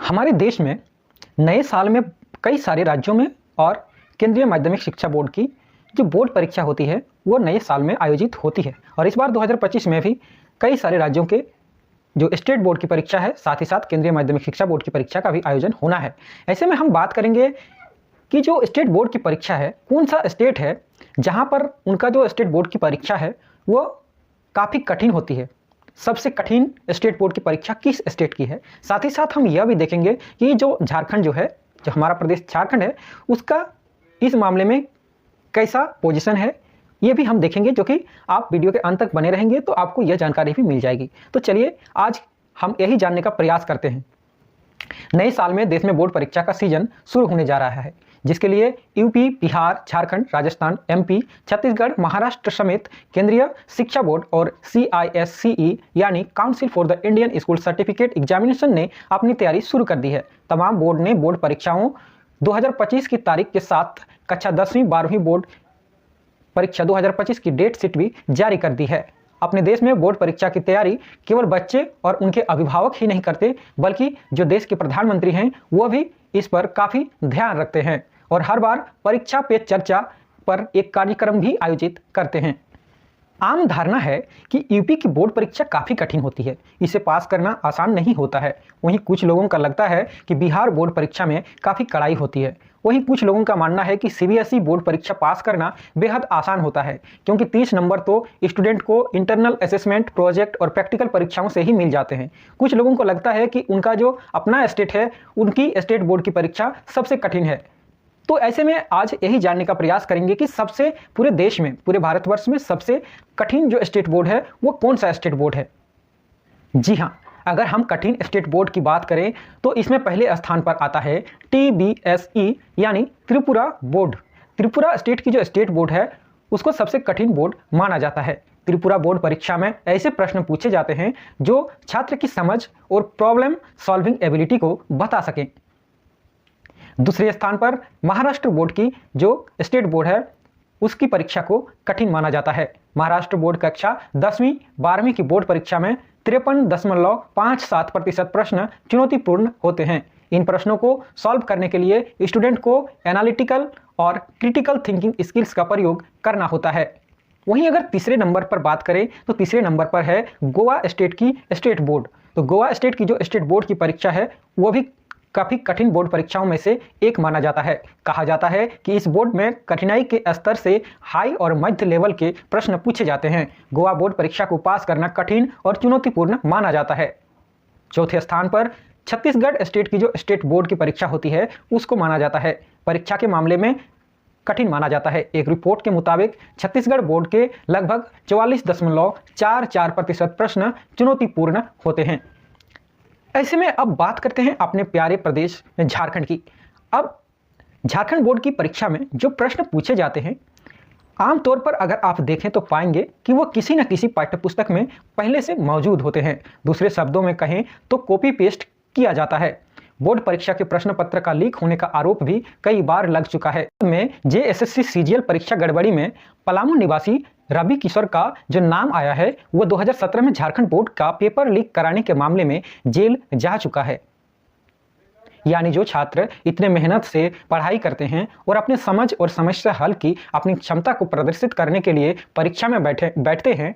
हमारे देश में नए साल में कई सारे राज्यों में और केंद्रीय माध्यमिक शिक्षा बोर्ड की जो बोर्ड परीक्षा होती है वो नए साल में आयोजित होती है। और इस बार 2025 में भी कई सारे राज्यों के जो स्टेट बोर्ड की परीक्षा है, साथ ही साथ केंद्रीय माध्यमिक शिक्षा बोर्ड की परीक्षा का भी आयोजन होना है। ऐसे में हम बात करेंगे कि जो स्टेट बोर्ड की परीक्षा है, कौन सा स्टेट है जहाँ पर उनका जो स्टेट बोर्ड की परीक्षा है वो काफ़ी कठिन होती है। सबसे कठिन स्टेट बोर्ड की परीक्षा किस स्टेट की है। साथ ही साथ हम यह भी देखेंगे कि जो झारखंड जो है, जो हमारा प्रदेश झारखंड है, उसका इस मामले में कैसा पोजीशन है ये भी हम देखेंगे, जो कि आप वीडियो के अंत तक बने रहेंगे तो आपको यह जानकारी भी मिल जाएगी। तो चलिए आज हम यही जानने का प्रयास करते हैं। नए साल में देश में बोर्ड परीक्षा का सीजन शुरू होने जा रहा है, जिसके लिए यूपी, बिहार, झारखंड, राजस्थान, एमपी, छत्तीसगढ़, महाराष्ट्र समेत केंद्रीय शिक्षा बोर्ड और CISCE यानी council for the Indian school certificate examination ने अपनी तैयारी शुरू कर दी है। तमाम बोर्ड ने बोर्ड परीक्षाओं 2025 की तारीख के साथ कक्षा 10वीं 12वीं बोर्ड परीक्षा 2025 की डेट शीट भी जारी कर दी है। अपने देश में बोर्ड परीक्षा की तैयारी केवल बच्चे और उनके अभिभावक ही नहीं करते, बल्कि जो देश के प्रधानमंत्री हैं वो भी इस पर काफ़ी ध्यान रखते हैं और हर बार परीक्षा पे चर्चा पर एक कार्यक्रम भी आयोजित करते हैं। आम धारणा है कि यूपी की बोर्ड परीक्षा काफ़ी कठिन होती है, इसे पास करना आसान नहीं होता है। वहीं कुछ लोगों का लगता है कि बिहार बोर्ड परीक्षा में काफ़ी कड़ाई होती है। वहीं कुछ लोगों का मानना है कि CBSE बोर्ड परीक्षा पास करना बेहद आसान होता है, क्योंकि 30 नंबर तो स्टूडेंट को इंटरनल असेसमेंट, प्रोजेक्ट और प्रैक्टिकल परीक्षाओं से ही मिल जाते हैं। कुछ लोगों को लगता है कि उनका जो अपना स्टेट है, उनकी स्टेट बोर्ड की परीक्षा सबसे कठिन है। तो ऐसे में आज यही जानने का प्रयास करेंगे कि सबसे पूरे देश में, पूरे भारतवर्ष में सबसे कठिन जो स्टेट बोर्ड है वो कौन सा स्टेट बोर्ड है। जी हाँ, अगर हम कठिन स्टेट बोर्ड की बात करें तो इसमें पहले स्थान पर आता है TBSE यानी त्रिपुरा बोर्ड। त्रिपुरा स्टेट की जो स्टेट बोर्ड है उसको सबसे कठिन बोर्ड माना जाता है। त्रिपुरा बोर्ड परीक्षा में ऐसे प्रश्न पूछे जाते हैं जो छात्र की समझ और प्रॉब्लम सॉल्विंग एबिलिटी को बता सकें। दूसरे स्थान पर महाराष्ट्र बोर्ड की जो स्टेट बोर्ड है उसकी परीक्षा को कठिन माना जाता है। महाराष्ट्र बोर्ड कक्षा 10वीं 12वीं की बोर्ड परीक्षा में 53.57% प्रश्न चुनौतीपूर्ण होते हैं। इन प्रश्नों को सॉल्व करने के लिए स्टूडेंट को एनालिटिकल और क्रिटिकल थिंकिंग स्किल्स का प्रयोग करना होता है। वहीं अगर तीसरे नंबर पर बात करें तो तीसरे नंबर पर है गोवा स्टेट की स्टेट बोर्ड। तो गोवा स्टेट की जो स्टेट बोर्ड की परीक्षा है वो भी काफ़ी कठिन बोर्ड परीक्षाओं में से एक माना जाता है। कहा जाता है कि इस बोर्ड में कठिनाई के स्तर से हाई और मध्य लेवल के प्रश्न पूछे जाते हैं। गोवा बोर्ड परीक्षा को पास करना कठिन और चुनौतीपूर्ण माना जाता है। चौथे स्थान पर छत्तीसगढ़ स्टेट की जो स्टेट बोर्ड की परीक्षा होती है उसको माना जाता है, परीक्षा के मामले में कठिन माना जाता है। एक रिपोर्ट के मुताबिक छत्तीसगढ़ बोर्ड के लगभग 44.44% प्रश्न चुनौतीपूर्ण होते हैं। ऐसे में अब बात करते हैं अपने प्यारे प्रदेश झारखंड की। अब झारखंड बोर्ड की परीक्षा में जो प्रश्न पूछे जाते हैं, आमतौर पर अगर आप देखें तो पाएंगे कि वो किसी न किसी पाठ्यपुस्तक में पहले से मौजूद होते हैं। दूसरे शब्दों में कहें तो कॉपी पेस्ट किया जाता है। बोर्ड परीक्षा के प्रश्न पत्र का लीक होने का आरोप भी कई बार लग चुका है। में JSSC CGL परीक्षा गड़बड़ी में पलामू निवासी रवि किशोर का जो नाम आया है वो 2017 में झारखंड बोर्ड का पेपर लीक कराने के मामले में जेल जा चुका है। यानी जो छात्र इतने मेहनत से पढ़ाई करते हैं और अपने समझ और समस्या हल की अपनी क्षमता को प्रदर्शित करने के लिए परीक्षा में बैठते हैं,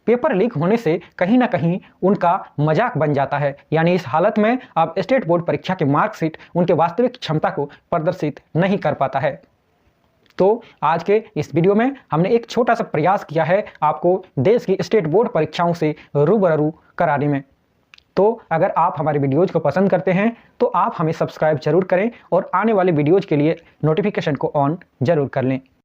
पेपर लीक होने से कहीं ना कहीं उनका मजाक बन जाता है। यानी इस हालत में अब स्टेट बोर्ड परीक्षा के मार्कशीट उनके वास्तविक क्षमता को प्रदर्शित नहीं कर पाता है। तो आज के इस वीडियो में हमने एक छोटा सा प्रयास किया है आपको देश की स्टेट बोर्ड परीक्षाओं से रूबरू कराने में। तो अगर आप हमारे वीडियोज़ को पसंद करते हैं तो आप हमें सब्सक्राइब जरूर करें और आने वाले वीडियोज़ के लिए नोटिफिकेशन को ऑन जरूर कर लें।